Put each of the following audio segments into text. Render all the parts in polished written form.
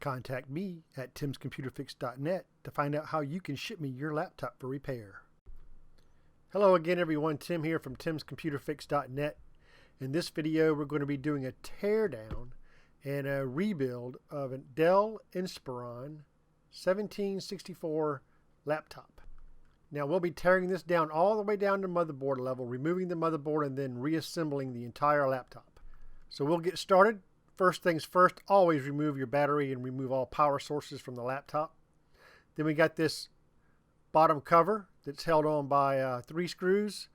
Contact me at timscomputerfix.net to find out how you can ship me your laptop for repair. Hello again everyone, Tim here from timscomputerfix.net. In this video we're going to be doing a teardown and a rebuild of a Dell Inspiron 1764 laptop. Now we'll be tearing this down all the way down to motherboard level, removing the motherboard and then reassembling the entire laptop. So we'll get started. First things first, always remove your battery and remove all power sources from the laptop. Then we got this bottom cover that's held on by 3 screws.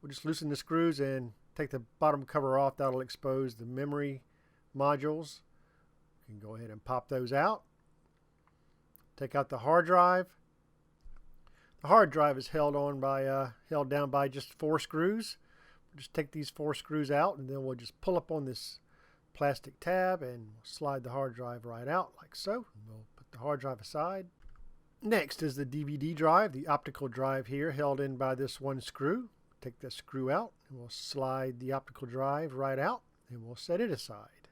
We'll just loosen the screws and take the bottom cover off. That'll expose the memory modules. You can go ahead and pop those out. Take out the hard drive. The hard drive is held down by just 4 screws. We'll just take these 4 screws out and then we'll just pull up on this plastic tab and slide the hard drive right out like so. We'll put the hard drive aside. Next is the DVD drive, the optical drive here held in by this 1 screw. Take that screw out and we'll slide the optical drive right out and we'll set it aside.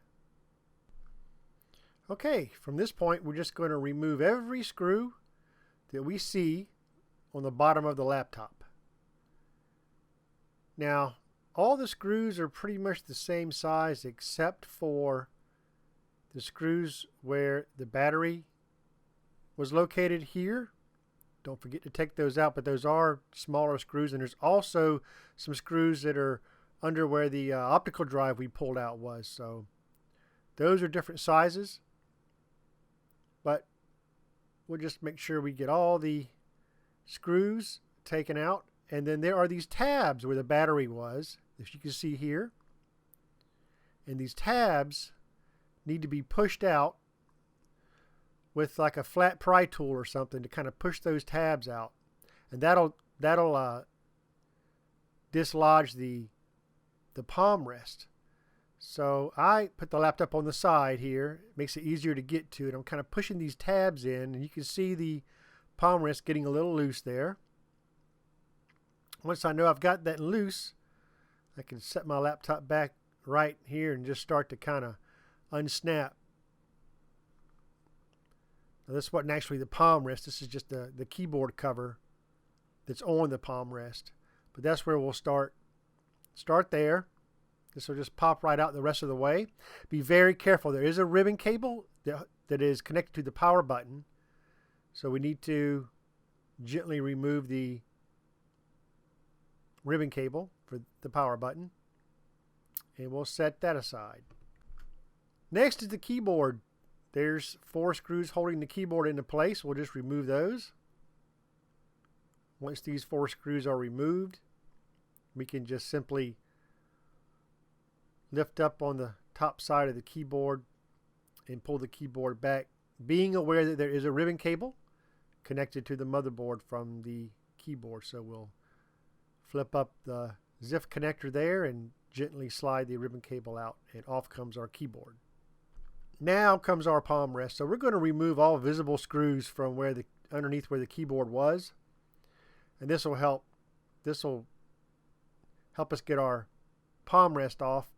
Okay, from this point we're just going to remove every screw that we see on the bottom of the laptop. Now all the screws are pretty much the same size except for the screws where the battery was located here. Don't forget to take those out, but those are smaller screws, and there's also some screws that are under where the optical drive we pulled out was. So those are different sizes, but we'll just make sure we get all the screws taken out. And then there are these tabs where the battery was, as you can see here. And these tabs need to be pushed out with like a flat pry tool or something to kind of push those tabs out. And that'll dislodge the palm rest. So I put the laptop on the side here. It makes it easier to get to it. I'm kind of pushing these tabs in, and you can see the palm rest getting a little loose there. Once I know I've got that loose, I can set my laptop back right here and just start to kind of unsnap. Now this wasn't actually the palm rest. This is just the keyboard cover that's on the palm rest. But that's where we'll start. Start there. This will just pop right out the rest of the way. Be very careful. There is a ribbon cable that is connected to the power button. So we need to gently remove the ribbon cable for the power button, and we'll set that aside. Next is the keyboard. There's 4 screws holding the keyboard into place. We'll just remove those. Once these 4 screws are removed, we can just simply lift up on the top side of the keyboard and pull the keyboard back, being aware that there is a ribbon cable connected to the motherboard from the keyboard. So we'll flip up the ZIF connector there and gently slide the ribbon cable out, and off comes our keyboard. Now comes our palm rest. So we're going to remove all visible screws from underneath where the keyboard was, and this will help us get our palm rest off.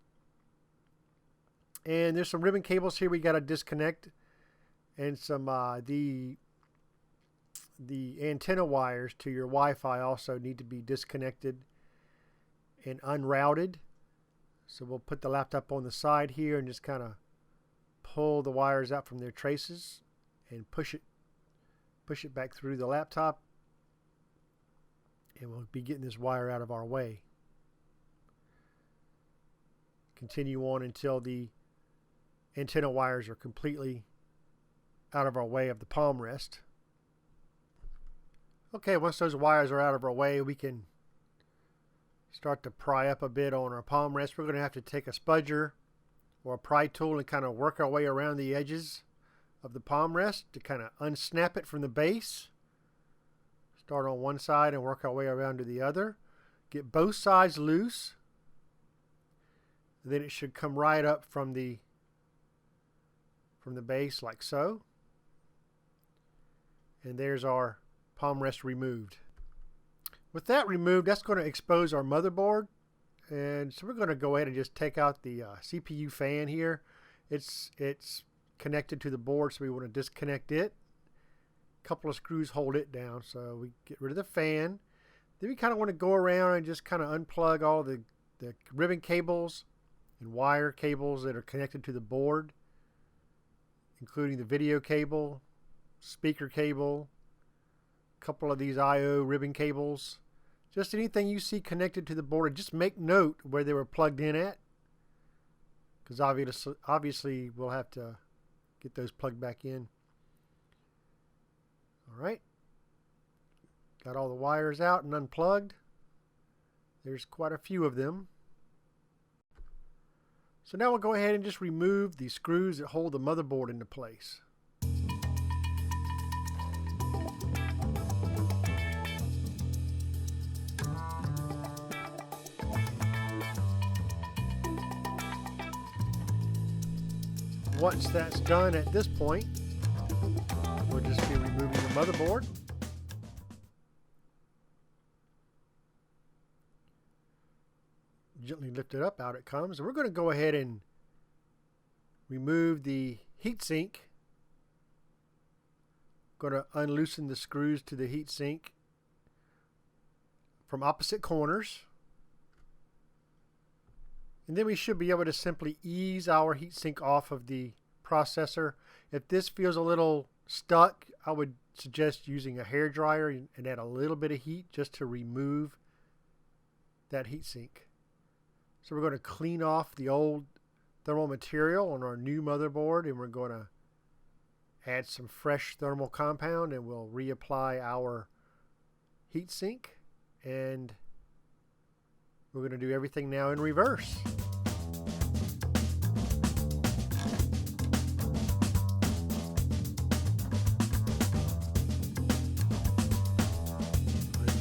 And there's some ribbon cables here we got to disconnect, and some the antenna wires to your Wi-Fi also need to be disconnected and unrouted. So we'll put the laptop on the side here and just kind of pull the wires out from their traces and push it back through the laptop, and we'll be getting this wire out of our way. Continue on until the antenna wires are completely out of our way of the palm rest. Okay, once those wires are out of our way, we can start to pry up a bit on our palm rest. We're going to have to take a spudger or a pry tool and kind of work our way around the edges of the palm rest to kind of unsnap it from the base. Start on one side and work our way around to the other. Get both sides loose. And then it should come right up from the base like so. And there's our palm rest removed. With that removed, that's going to expose our motherboard. And so we're going to go ahead and just take out the CPU fan here. It's connected to the board, so we want to disconnect it. A couple of screws hold it down, so we get rid of the fan. Then we kind of want to go around and just kind of unplug all the ribbon cables and wire cables that are connected to the board, including the video cable, speaker cable, a couple of these I/O ribbon cables. Just anything you see connected to the board, and just make note where they were plugged in at, because obviously we'll have to get those plugged back in. All right, got all the wires out and unplugged. There's quite a few of them. So now we'll go ahead and just remove the screws that hold the motherboard into place. Once that's done at this point, we'll just be removing the motherboard. Gently lift it up, out it comes. And we're going to go ahead and remove the heatsink. Going to unloosen the screws to the heatsink from opposite corners. And then we should be able to simply ease our heatsink off of the processor. If this feels a little stuck, I would suggest using a hair dryer and add a little bit of heat just to remove that heatsink. So we're going to clean off the old thermal material on our new motherboard, and we're going to add some fresh thermal compound, and we'll reapply our heatsink, and we're going to do everything now in reverse.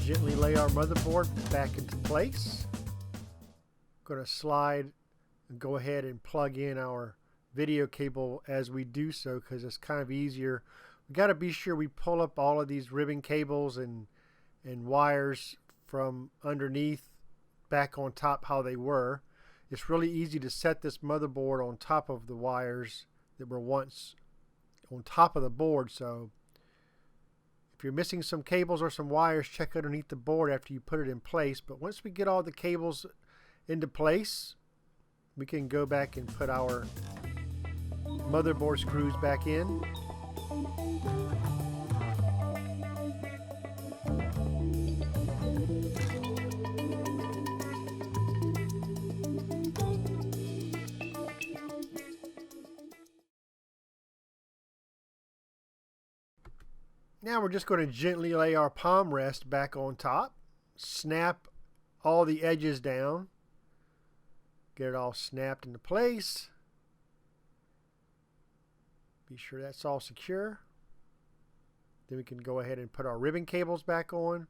Gently lay our motherboard back into place. Going to slide and go ahead and plug in our video cable as we do so, because it's kind of easier. We got to be sure we pull up all of these ribbon cables and wires from underneath back on top how they were. It's really easy to set this motherboard on top of the wires that were once on top of the board. So if you're missing some cables or some wires, check underneath the board after you put it in place. But once we get all the cables into place, we can go back and put our motherboard screws back in. Now we're just going to gently lay our palm rest back on top, snap all the edges down, get it all snapped into place. Be sure that's all secure. Then we can go ahead and put our ribbon cables back on,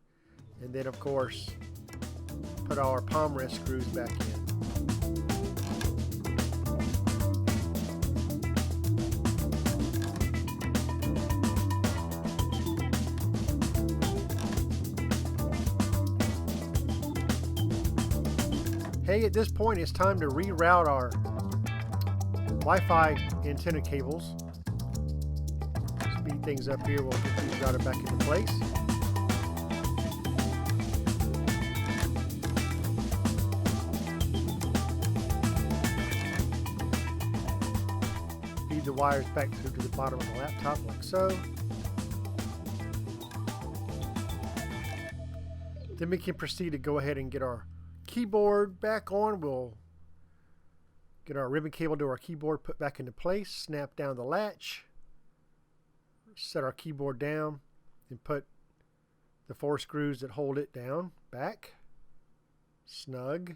and then of course put our palm rest screws back in. Hey, at this point it's time to reroute our Wi-Fi antenna cables. Speed things up here, we'll get these routed back into place. Feed the wires back through to the bottom of the laptop like so. Then we can proceed to go ahead and get our keyboard back on. We'll get our ribbon cable to our keyboard put back into place, snap down the latch, set our keyboard down, and put the 4 screws that hold it down back, snug.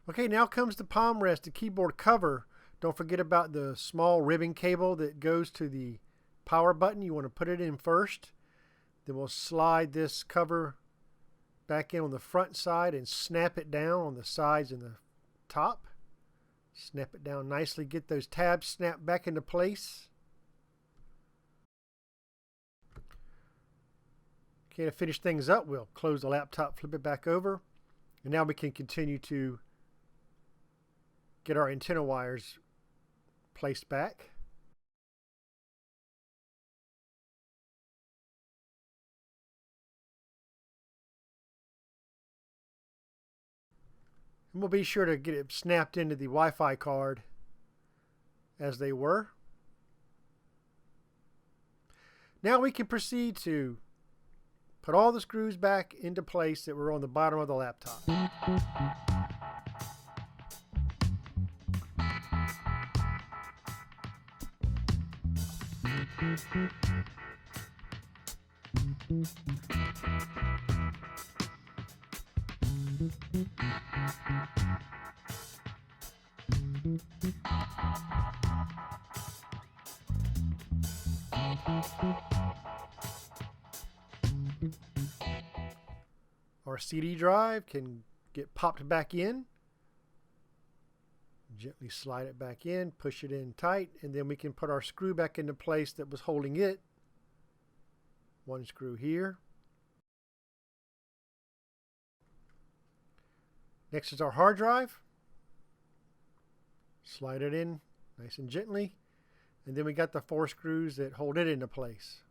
Okay, now comes the palm rest, the keyboard cover. Don't forget about the small ribbon cable that goes to the power button. You want to put it in first. Then we'll slide this cover back in on the front side and snap it down on the sides and the top. Snap it down nicely. Get those tabs snapped back into place. Okay, to finish things up, we'll close the laptop, flip it back over, and now we can continue to get our antenna wires placed back. And we'll be sure to get it snapped into the Wi-Fi card as they were. Now we can proceed to put all the screws back into place that were on the bottom of the laptop. Our CD drive can get popped back in. Gently slide it back in, push it in tight, and then we can put our screw back into place that was holding it. One screw here. Next is our hard drive. Slide it in nice and gently, and then we got the 4 screws that hold it into place.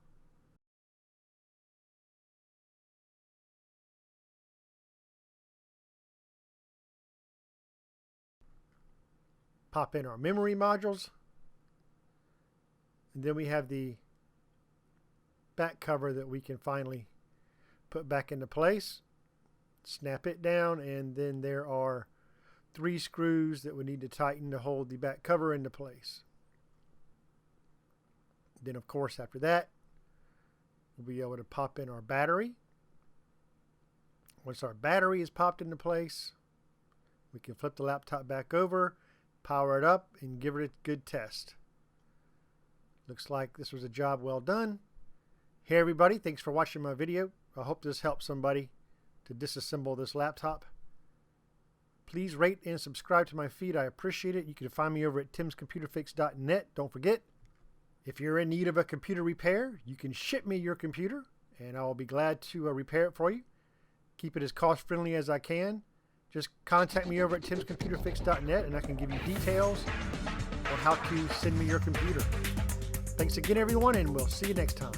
Pop in our memory modules, and then we have the back cover that we can finally put back into place. Snap it down, and then there are 3 screws that we need to tighten to hold the back cover into place. Then of course after that we'll be able to pop in our battery. Once our battery is popped into place, we can flip the laptop back over, power it up, and give it a good test. Looks like this was a job well done. Hey everybody, thanks for watching my video. I hope this helps somebody to disassemble this laptop. Please rate and subscribe to my feed. I appreciate it. You can find me over at timscomputerfix.net. Don't forget, if you're in need of a computer repair, you can ship me your computer and I'll be glad to repair it for you. Keep it as cost friendly as I can. Just contact me over at timscomputerfix.net and I can give you details on how to send me your computer. Thanks again everyone, and we'll see you next time.